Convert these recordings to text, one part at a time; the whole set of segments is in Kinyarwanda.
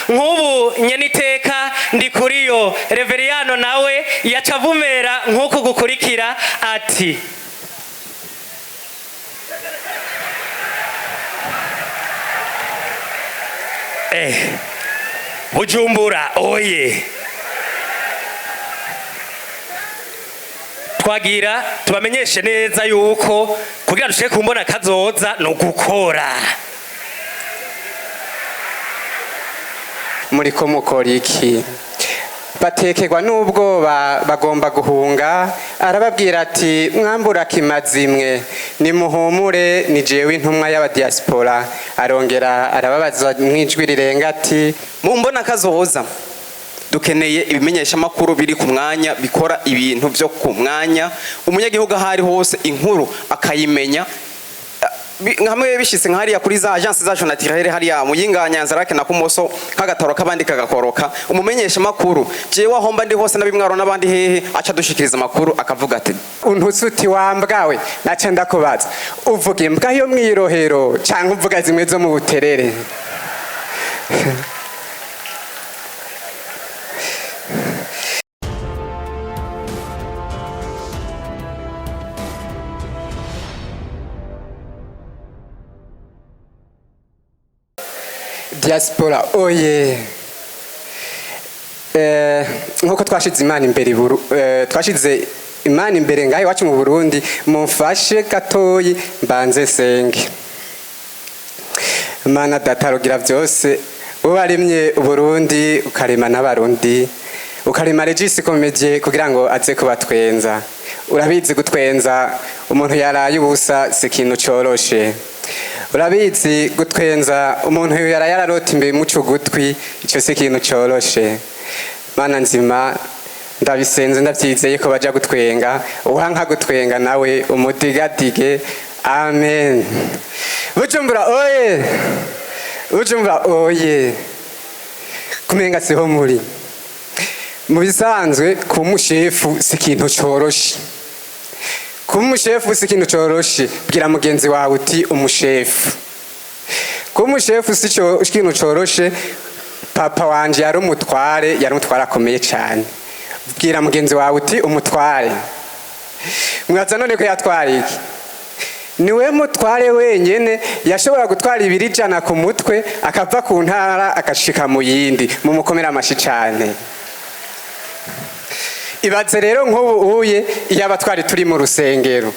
nk'ubu nyeniteka ndi kuriyo Reveriyano nawe yacavumera nk'uko gukurikira ati Bujumbura oye. Twagira tubamenyeshe neza yuko kugira dushike kumbona kazoza no gukora. Muriko mukora iki? Batekerwa n'ubwoba bagomba guhunga, arababwira ati mwambura kimazimwe nimuhumure ni jewe intumwa y'aba diaspora. Arongera arababaza mwijwi rirenga ati mumbona kazoza dukeneye ibimenyesha makuru biri ku mwanya bikora ibintu byo ku mwanya umunyagihugu ahari hose inkuru akayimenya nkamwe bishitse nkariya kuri za agence zacu naturelle hariya muyinganya nzarake na kumoso kagataro kabandi kagakoroka umumenyesha makuru jewe aho mba ndi hose nabimwaro nabandi hehe aca dushikiriza makuru akavuga ati untutsuti wambwawe naca ndakubaza uvuga imbwa yo mwirohero cyangwa uvuga zimwe zo mu buterere? Diaspora oye. Nkuko twashize Imana imbere twashize Imana imbere ngaho iwacu mu Burundi, mumfashe gatoyi mbanze senge. Mana datarugira byose ubaremye Burundi ukarema n'abarundi ukarema regisi comédien kugira ngo aze kubatwenza. Urabizi gutwenza umuntu yaraye ubusa si ikintu coroshe. Urabizi gutwenza umuntu yararota imbere muco gutwi icyo si ikintu coroshe. Mana nzima ndabisenze ndabyizeye ko baja gutwenga uhanka gutwenga nawe umudigadige. Amen. Bujumbura oye. Bujumbura oye. Kumenga siho muri. Mu bisanzwe ku mushefu si ikintu coroshe. Kumushefu si ikintu coroshe. Bwira mugenzi wawe uti umushefu. Kumushefu si ikintu coroshe. Papa wanje yari umutware akomeye cyane. Bwira mugenzi wawe uti umutware. Mwaza none ko yatwara iki? Niwe mutware wenyene yashobora gutwara 200 ku mutwe akava ku ntara akashika mu yindi. Mumukomera amashi cyane. Ibaze rero nk'ubu uye iyo abatwari turi mu rusengero.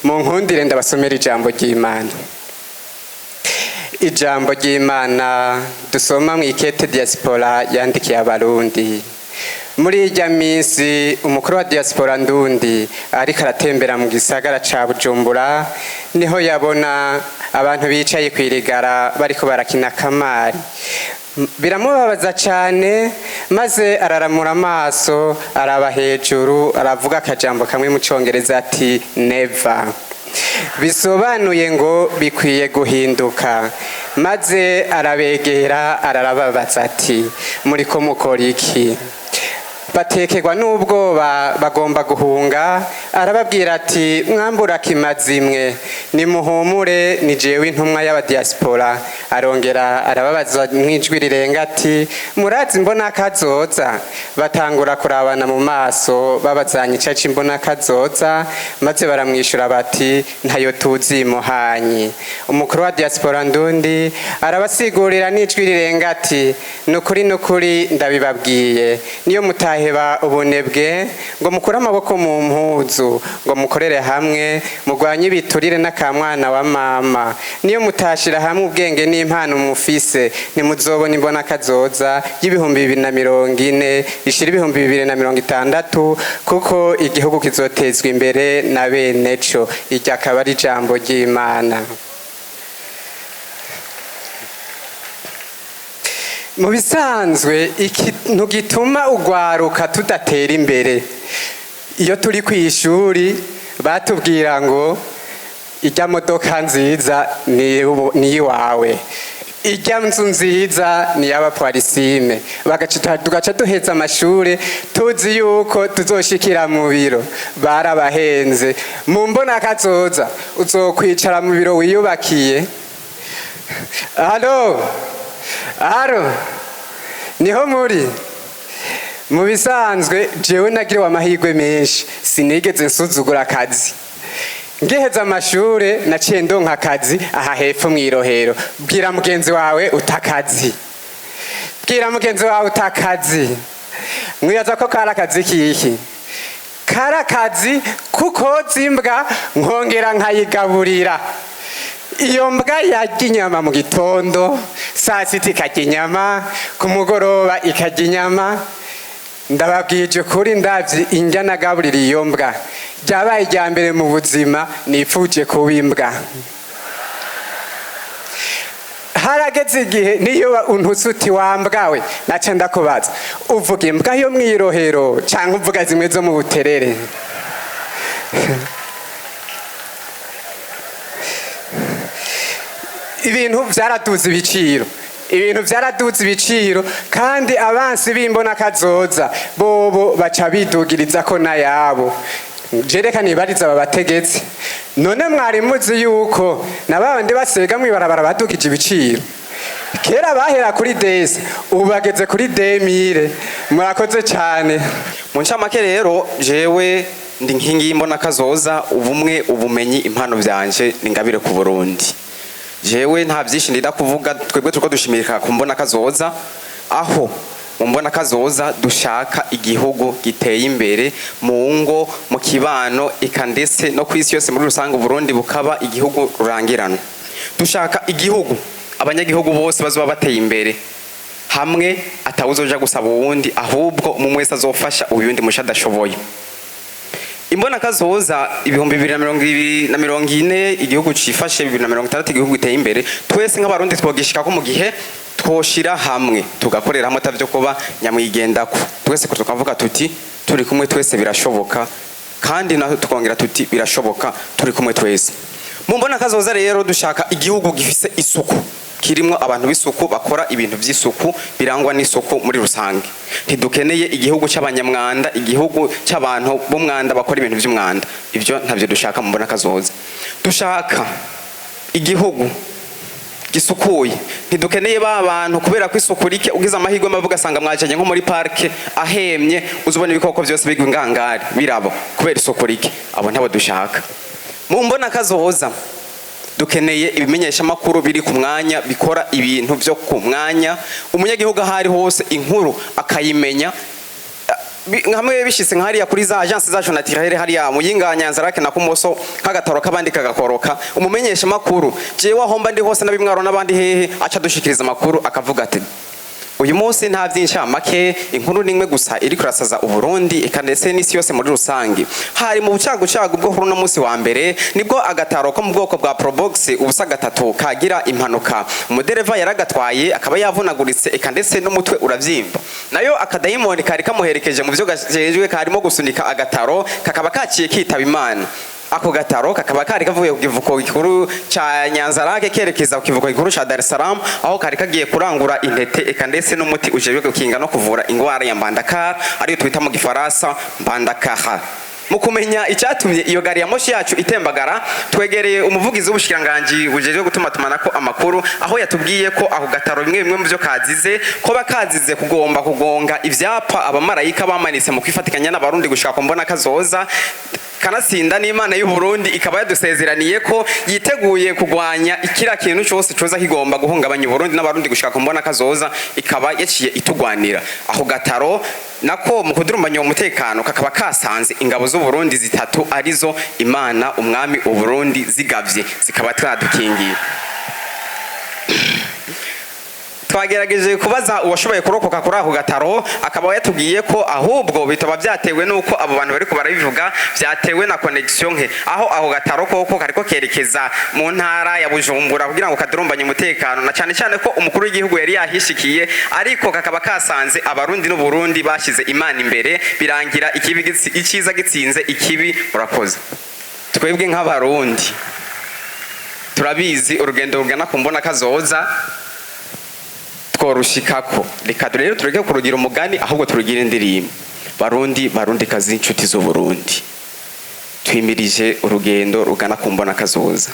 Mu nkundire ndabasomera ijambo ry'Imana. Ijambo ry'Imana dusoma mu ikete diaspora yandikiye abarundi. Muri ijya minsi umukuru wa diaspora ndundi ariko aratembera mu gisagara ca Bujumbura, niho yabona abantu bicaye kwirigara bariko barakina kamari. Biramubabaza cyane, maze araramura amaso araba hejuru aravuga akajambo kamwe mu Congereza ati never. Bisobanuye ngo bikwiye guhinduka. Maze arabegera ararababaza ati muriko mukora iki? Batekerwa n'ubwoba bagomba guhunga, arababwira ati mwambura kimazimwe nimuhumure ni jewe intumwa y'aba diaspora. Arongera arababaza mwijwi rirenga ati murazi mbona kazoza? Batangura kurabana mu maso babazanye icaci mbona kazoza, maze baramwishura bati ntayo tuzi muhanyi. Umukuru wa diaspora ndundi arabasigurira n'ijwi rirenga ati nukuri ndabibabwiye, niyo mutaheba ubunebwe ngo mukure amaboko mu mpuzu ngo mukorere hamwe mugwanye ibiturire n'akamwana wa mama, niyo mutashira hamwe ubwenge n'impano mufise nimuzobona imbona kazoza y'ibihumbi 2040 ishira 2060, kuko igihugu kizotezwa imbere na bene co. Iryo akaba ari ijambo ry'Imana. Mu bisanzwe ikintu gituma ugwaruka tudatera imbere, iyo turi ku ishuri batubwira ngo ijya modoka nziza ni iwawe, ijya nzu nziza ni y'abaparisime. Tugaca duheza amashure tuzi yuko tuzoshikira mu biro. Barabahenze. Mu mbona kazoza uzokwicara mu biro wiyubakiye. Alo niho muri mu bisanzwe jewe nagiriwe amahirwe menshi sinigeze nsuzugura akazi ngiheza amashure naciye ndonka akazi aha hepfo mw'irohero bwira mugenzi wawe utakazi bwira mugenzi wawe utakazi mwibaza ko kari akazi kiki kari akazi kukoza imbwa nkongera nkayigaburira iyo mbwa yarya inyama mu gitondo saa sita ikarya inyama ku mugoroba ikarya inyama ndababwije kuri ndavye indya nagaburira iyo mbwa ryabaye irya mbere mu buzima nipfuje kuba imbwa harageze igihe niyo untutse uti wambwawe naca ndakubaza uvuga imbwa yo mw'irohero canke uvuga zimwe zo mu buterere ibintu vyaraduze ibiciro kandi abansi bimbona kazoza bobo baca bidugiriza ko nayabo jereka nibariza aba bategetsi none mwari muzi yuko nabandi basega mwibarabara badugije ibiciro kera bahera kuri desi ubu bageze kuri 2000 murakoze cyane mu ncamake rero jewe ndi nkingi y'imbona kazoza ubumwe ubumenyi impano vyanje ningabire ku Burundi jewe nta byinshi ndida kuvuga twebwe turiko dushimirika ku mbona kazoza aho mu mbona kazoza dushaka igihugu giteye imbere mu ngo mu kibano eka ndetse no kwisi yose muri rusange Burundi bukaba igihugu rurangirana dushaka igihugu abanyagihugu bose bazoba bateye imbere hamwe atawuzoja gusaba uwundi ahubwo umwe wese azofasha uyundi musha adashoboye imbona kazoza 2040 igihugu cifashe 2060 igihugu giteye imbere twese nk'abarundi twogishika ko mu gihe twoshira hamwe tugakorera hamwe atavyo kuba nyamwigendako twese ko tukavuga tuti turi kumwe twese birashoboka kandi naho tukongera tuti birashoboka turi kumwe twese mu mbona kazoza rero dushaka igihugu gifise isuku kirimwo abantu b'isuku bakora ibintu by'isuku birangwa n'isuku muri rusange ntidukeneye igihugu c'abanyamwanda igihugu c'abantu b'umwanda bakora ibintu by'umwanda ivyo ntavyo dushaka mu mbona kazoza dushaka igihugu gisukuye ntidukeneye ba bantu kubera ko isuku rike ugize amahirwe mavuga asanga mwajanye nko muri parke ahemye uzubona ibikoko byose bigwa ingangari birabo kubera isuku rike abo ntabo dushaka mu mbona kazoza dukeneye ibimenyesha makuru biri ku mwanya bikora ibintu byo ku mwanya umunyagihugu ahari hose inkuru akayimenya nkamwe bishitse nk'hariya kuri za agence zacu naturelle hariya muyinga Nyanzarake na Kumoso kagataro kabandi kagakoroka umumenyesha makuru jewe ahomba ndi hose nabimwaro nabandi hehe aca dushikiriza makuru akavuga ati uyu munsi nta byinshi make inkuru nimwe gusa iri kurasaza Uburundi ikandetse n'isi yose muri rusange hari mu bucagucagu bwo huru no munsi wa mbere nibwo agataro ko mu bwoko bwa Probox ubusa gatatu kagira impanuka umudereva yaragatwaye akaba yavunaguritse ikandetse n'umutwe uravyimba nayo akadayimoni kari kamuherekeje mu byo gajejwe karimo gusunika agataro kakaba kaciye kitaba Imana ako gataro kakaba kari kavuye ku kivuko gikuru ca Nyanzarake kerekeza ku kivuko gikuru ca Dar es Salaam aho kari kagiye kurangura intete eka ndetse n'umuti ujejwe gukinga no kuvura ingwara ya mbandakara ariyo twita mu gifaransa mbandakara mu kumenya icyatumye iyo gari ya moshi yacu itembagara twegereye umuvugizi w'ubushikiranganje bujejwe gutuma tumanako amakuru aho yatubwiye ko aho gataro bimwe mu byo kazize ko bakazize kugomba kugonga ivyapa abamarayika bamanitse mu kwifatikanya n'abarundi gushaka mbona kazoza kanasinda n'Imana y'u Burundi ikaba yadusezeraniye ko yiteguye kugwanya ikira kintu cyose coza kigomba guhungabanya Burundi n'abarundi gushaka mbona kazoza ikaba yaciye itugwanira aho gataro nako mu kudurumbanya umutekano kakaba kasanze ingabo z'u Burundi zitatu arizo Imana umwami u Burundi zigavye zikaba twadukingiye twagerageje kubaza uwashoboye kurokoka kuri ako gataro akaba yatubwiye ko ahubwo bitaba byatewe nuko abo bantu bari ko barabivuga byatewe na connection nke aho gataro koko kariko kerekeza mu ntara ya Bujumbura kugira ngo kadurumbanye umutekano na cyane cyane ko umukuru w'igihugu yari yahishikiye ariko kakaba kasanze abarundi n'u Burundi bashize Imana imbere birangira ikiza gitsinze ikibi murakoze twebwe nk'abarundi turabizi urugendo rugana ku mbona kazoza tworushikako reka rero tureke kurugira umugani ahubwo turugira indirimbo barundi kazi inshuti z'u Burundi twimirije urugendo rugana ku mbona kazoza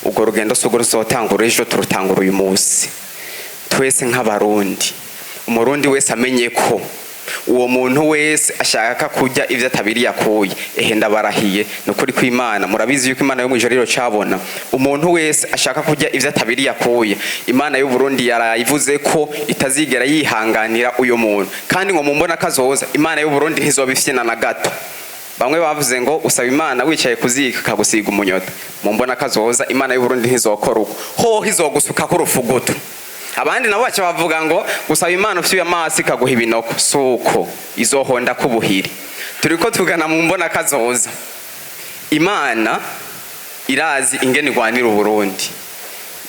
ubwo rugendo sugo ruzotangura ejo turutangura uyu munsi twese nk'abarundi umurundi wese amenye ko uwo muntu wese ashaka kurya ivyo atabiri yakuye ndabarahiye nukuri kw'Imana murabizi yuko Imana yo mwijoro rero cabona umuntu wese ashaka kurya ivyo atabiri yakuye Imana y'u Burundi yarayivuze ko itazigera yihanganira uyo muntu kandi ngo mumbona kazoza Imana y'u Burundi ntizobifyena na gato bamwe bavuze ngo usaba Imana wicaye kuzika kagusiga umunyota mumbona kazoza Imana y'u Burundi ntizokora uko ho izogusuka ko rufugutu abandi nabo baca bavuga ngo gusaba Imana ufite amazi kaguha ibinoko suko izohonda kubuhiri turiko tugana mu mbona kazoza Imana irazi ingene igwanira Burundi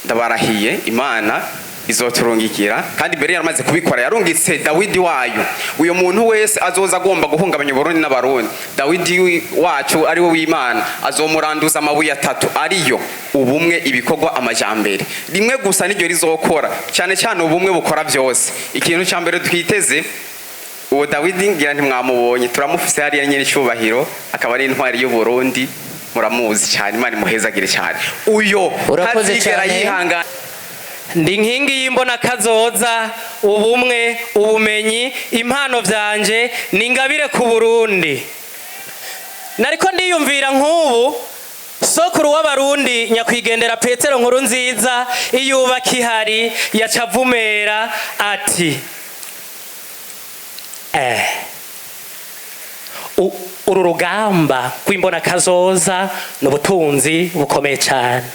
ndabarahiye Imana izoturungikira kandi mbere yaramaze kubikora yarungitse Dawidi wayo uyo muntu wese azoza agomba guhungabanya Burundi n'abarundi Dawidi wacu ari we w'Imana azomuranduza amabuye atatu ariyo ubumwe ibikorwa amajambere rimwe gusa niryo rizokora cyane cyane ubumwe bukora byose ikintu cya mbere twiteze uwo Dawidi ngira ntimwamubonye turamufise hariya nyine cyubahiro akaba ari intwari y'u Burundi muramuzi cyane Imana imuhezagire cyane uyo ntazigera yihangana ndi nkingi y'imbona kazoza ubumwe ubumenyi impano vyanje ningabire ku Burundi nariko ndiyumvira nk'ubu sokuru w'abarundi nyakwigendera Petero nkuru nziza iyubaka ihari yacavumera ati uru rugamba rw'imbona kazoza n'ubutunzi bukomeye cyane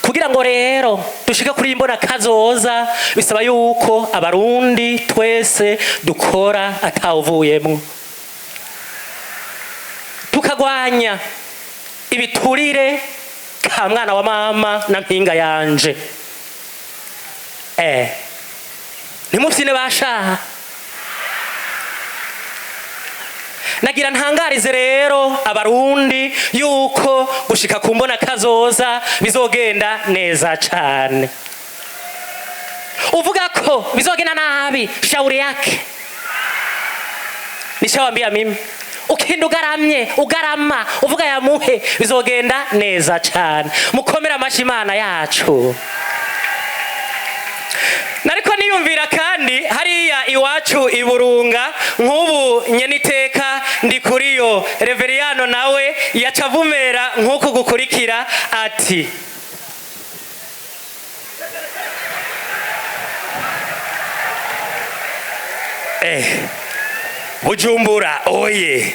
kugira ngo rero dushike kuri imbona kazoza bisaba yuko abarundi twese dukora atawuvuyemo tukagwanya ibiturire ka mwana wa mama na mpinga yanje ntimufyine bashaha nagira ntangarize rero abarundi yuko gushika ku mbona kazoza bizogenda neza cyane uvuga ko bizogenda nabi shauri yake nishawambia mimi ukinda ugarama uvuga yamuhe bizogenda neza cyane mukomera amashi Imana yacu nariko niyumvira kandi hariya iwacu iburunga nk'ubu nyeniteka ndi kuriyo Reveriyano nawe yacavumera nk'uku gukurikira ati Bujumbura oye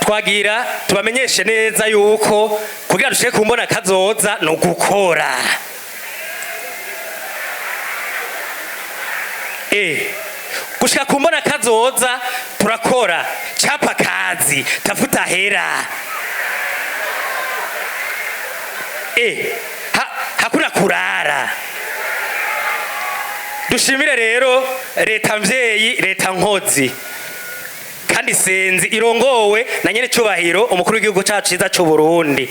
twagira tubamenyeshe neza yuko kugira dushike kumbona kazoza no gukora gushika kumbona kazoza turakora chapa kazi tafuta hera hakuna kurara dushimire rero leta mvyeyi leta nkozi kandi senzi irongowe na nyene cyubahiro umukuru w'igihugu cyacu ciza cy'u Burundi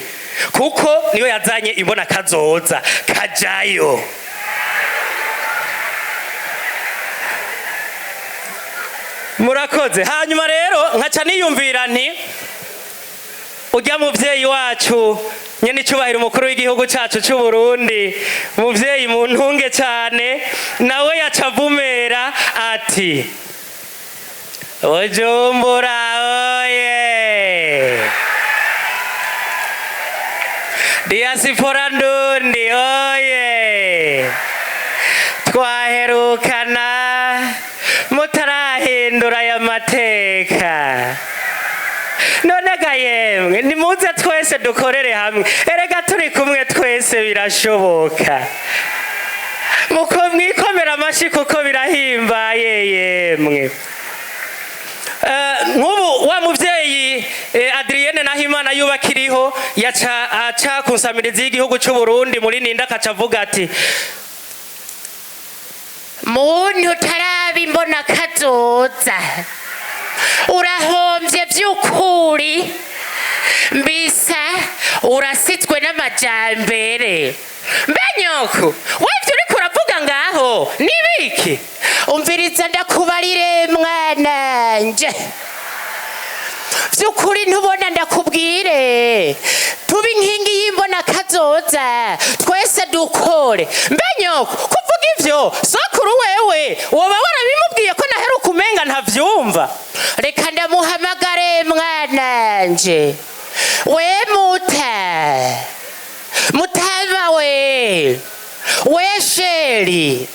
kuko niyo yazanye imbona kazoza kajayo murakoze hanyuma rero nkaca niyumvira nti ujya muvyeyi wacu nyene cyubahiro umukuru w'igihugu cyacu cy'u Burundi muvyeyi mu ntunge cyane nawe yacavumera ati Bujumbura oye diaspora ndundi oye twaherukana mutarahindura ya mateka none ga yemwe nimuze twese dukorere hamwe erega turi kumwe twese birashoboka muko mwikomera amashi kuko birahimbaye yemwe nk'ubu wa muvyeyi Adrienne Nahimana yubakiriho yaca kunsamiriza y'igihugu cy'u Burundi muri ninda akacavuga ati muntu tarabimbona kazoza urahombye by'ukuri mbisa urasitswe n'amajambere mbenyoko wevye uriko uravuga ngaho nibiki umviriza ndakubarire mwananje vy'ukuri ntubona ndakubwire tuba inkingi y'imbona kazoza twese dukore mbenyoko kuvuga ivyo sokuru wewe woba warabimubwiye ko naheruka umenga ntavyumva reka ndamuhamagare mwananje we mutama we sheri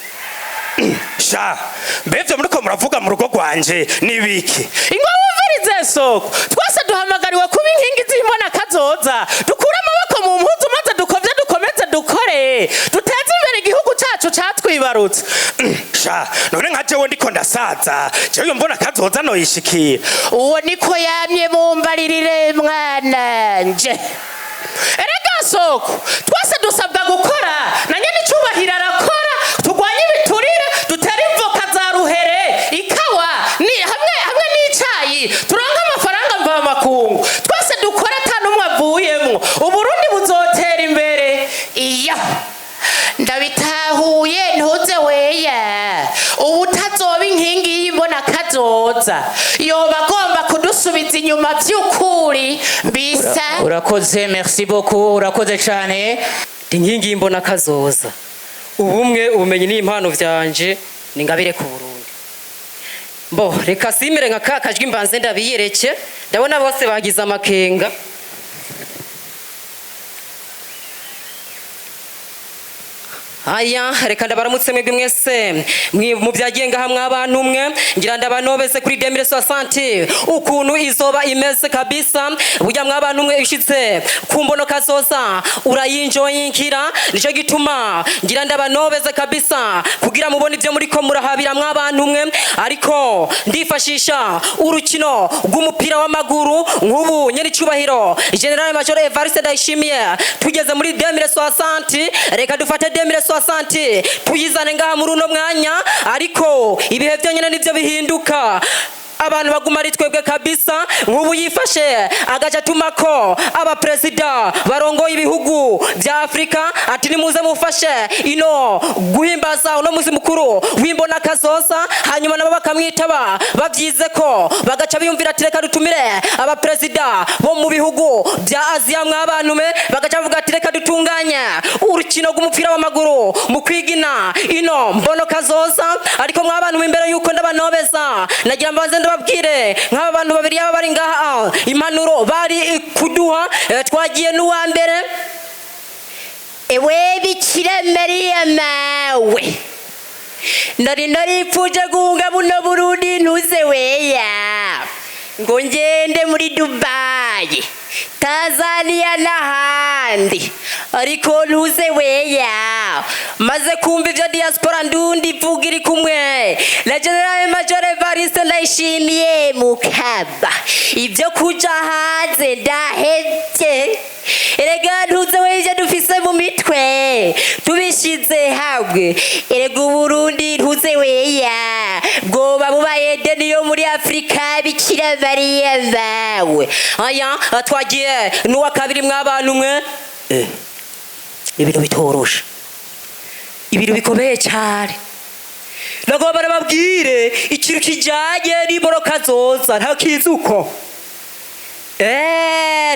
sha mbevyo muriko muravuga mu rugo rwanje nibiki ingwa wumvirize soko twese duhamagariwe kuba inkingi z'imbona kazoza dukure amaboko mu mpuzu maze dukovye dukomeze dukore duteze imbere igihugu cacu catwibarutse sha none nka jewe ndiko ndasaza jewe mbona kazoza noyishikira uwo niko yamye mumbaririre mwananje erega soko twese dusabwa gukora na nyene icubahiro arakora turwanye ibiturire dutere imvoka za ruhere ikawa ni hamwe n'icayi turonke amafaranga mva makungu twese dukora atanumwe avuyemwo uburundi buzotera imbere iya ndabitahuye ntuze weya ubu utazoba inkingi y'imbona kazoza yoba agomba kudusubiza inyuma vy'ukuri mbisa urakoze merci beaucoup urakoze cane inkingi y'imbona kazoza ubumwe ubumenyi n'impano vyanje ningabire ku Burundi mbo reka simire nka kakajwi mbanze ndabiyereke ndabona bose bagize amakenga aya reka ndabaramutse mwebwe mwese mu byagenga hamwe abantu mwe ngira ndabanobeze kuri 2060 ukuntu izoba imeze kabisa burya mwabantu mwe ishitse kumbono kazoza urayinjoyinkira nico gituma ngira ndabanobeze kabisa kugira mubone ivyo muri ko murahabira mwabantu mwe ariko ndifashisha urukino rw'umupira w'amaguru nk'ubu nyene icubahiro General Major Evariste Ndayishimiye tugeze muri 2060 reka dufate 2060 tuyizane ngaha muri uno mwanya ariko ibihe byonyine nivyo bihinduka abantu baguma ari twebwe kabisa nk'ubu yifashe agaca tumako abaperezida barongoye ibihugu vya Afrika ati nimuze mufashe ino guhimbaza uno muzi mukuru w'imbona kazoza hanyuma nabo bakamwitaba bavyize ko bagaca biyumvira ati reka dutumire abaperezida bo mu bihugu vya Aziya mw'abantu me bagaca bavuga ati reka dutunganya urukino rw'umupira w'amaguru mu kwigina ino mbono kazoza ariko mw'abantu imbere yuko ndabanobeza nagira mbanze babwire nk'aba bantu babiri yaba bari ngaha impanuro bari kuduha twagiye n'uwa mbere ewe Bikira Mariya mawe naripfuje guhunga buno Burundi ntuze weya ngo ngende muri Dubai Tanzania n'ahandi ariko ntuze weya maze kumva ivyo diaspora ndundi ivuga iri kumwe na General Major Evariste Ndayishimiye mukaba ivyo kuja hanze ndahevye erega ntuze weya dufise mu mitwe tubishize hamwe erega Uburundi ntuze weya bwoba bubaye deni yo muri Afrika Bikira Mariya bawe aya twagiye n'uwa kabiri mw'abantu mwe ibintu bitorosha ibintu bikomeye cyane nagomba barababwire ikintu kijanye n'imbona kazoza nta kizuko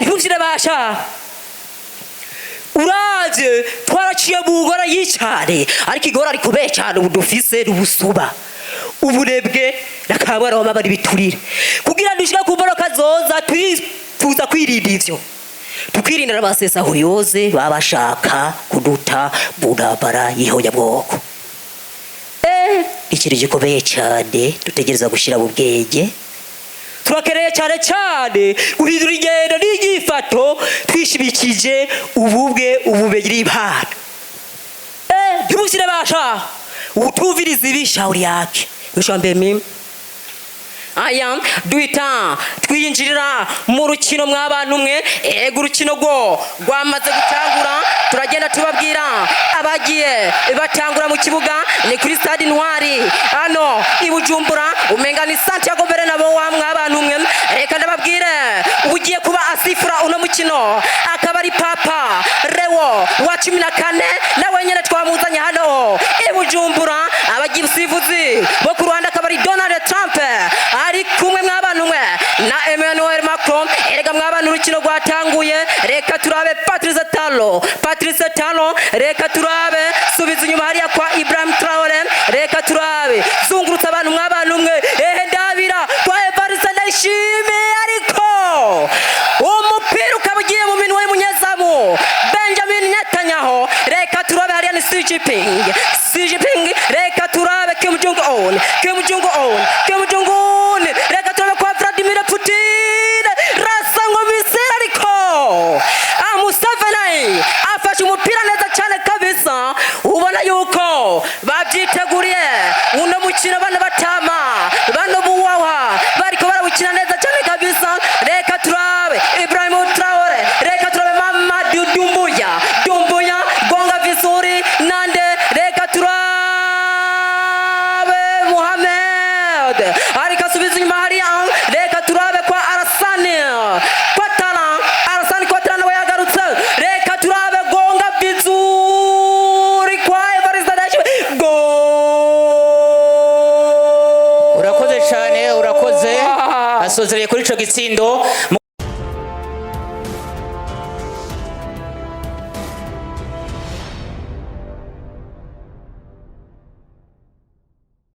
ntuvyire basha uravye twaraciye mu ngora y'icane ariko igora rikomeye cyane ubu dufise n'ubusuba uburebwe nakabara wama bari biturire kugira dushika ku mbona kazoza turifuza kwirinda ivyo tukirindira abasesahuriyoze babashaka kuduta burabara y'ihonyabwoko ikintu gikomeye cyane dutegereza gushira mu bwenge turakeneye cyane cyane guhindura ingendo n'inyifato twishibikije ububwe ubumenyi n'impano ntimushyire basha utuviriza ibishauri yake bishombe mimi aya duhita twinjirira mu rukino mw'abantu mwe ego urukino rwamaze gutangura turagenda tubabwira abagiye batangura mu kibuga ni kuri stade Intwari hano i Bujumbura umenga ni Santiago Bernabeu wa mw'abantu mwe reka ndababwire ugiye kuba asifura uno mukino akaba ari Papa Rewo wa 14 nawe nyene twamuzanye hano i Bujumbura abagiye usifuzi bo ku Rwanda akaba ari Donald Trump ari kumwe mw'abantu mwe na Emmanuel Macron twatanguye reka turabe Patrice Talo reka turabe subiza inyuma hariya kwa Ibrahim Traore reka turabe zungurutsa abantu mw'abantu mwe ndabira kwa Evariste Ndayishimiye ariko umupira ukaba ugiye mu minwe y'umunyezamu Benjamin Netanyahu reka turabe hariya ni Xi Jinping reka turabe Kim Jong Un reka turabe kwa Vladimir Putin rasa ngo misera ariko Museveni afashe umupira neza cyane kabisa ubona yuko babyiteguriye uno mukino bana batama bano buwawa bariko barawukina neza cyane kabisa reka turabe Ibrahim Traore reka turabe Mamadou Doumbouya gonga visuri nande reka turabe Mohamed ariko subiza inyuma hariya reka turabe kwa Alassane Ouattara nawe yagarutse reka turabe gonga visuri kwa Evariste Ndayishimiye urakoze cyane asozereye kuri ico gitsindo.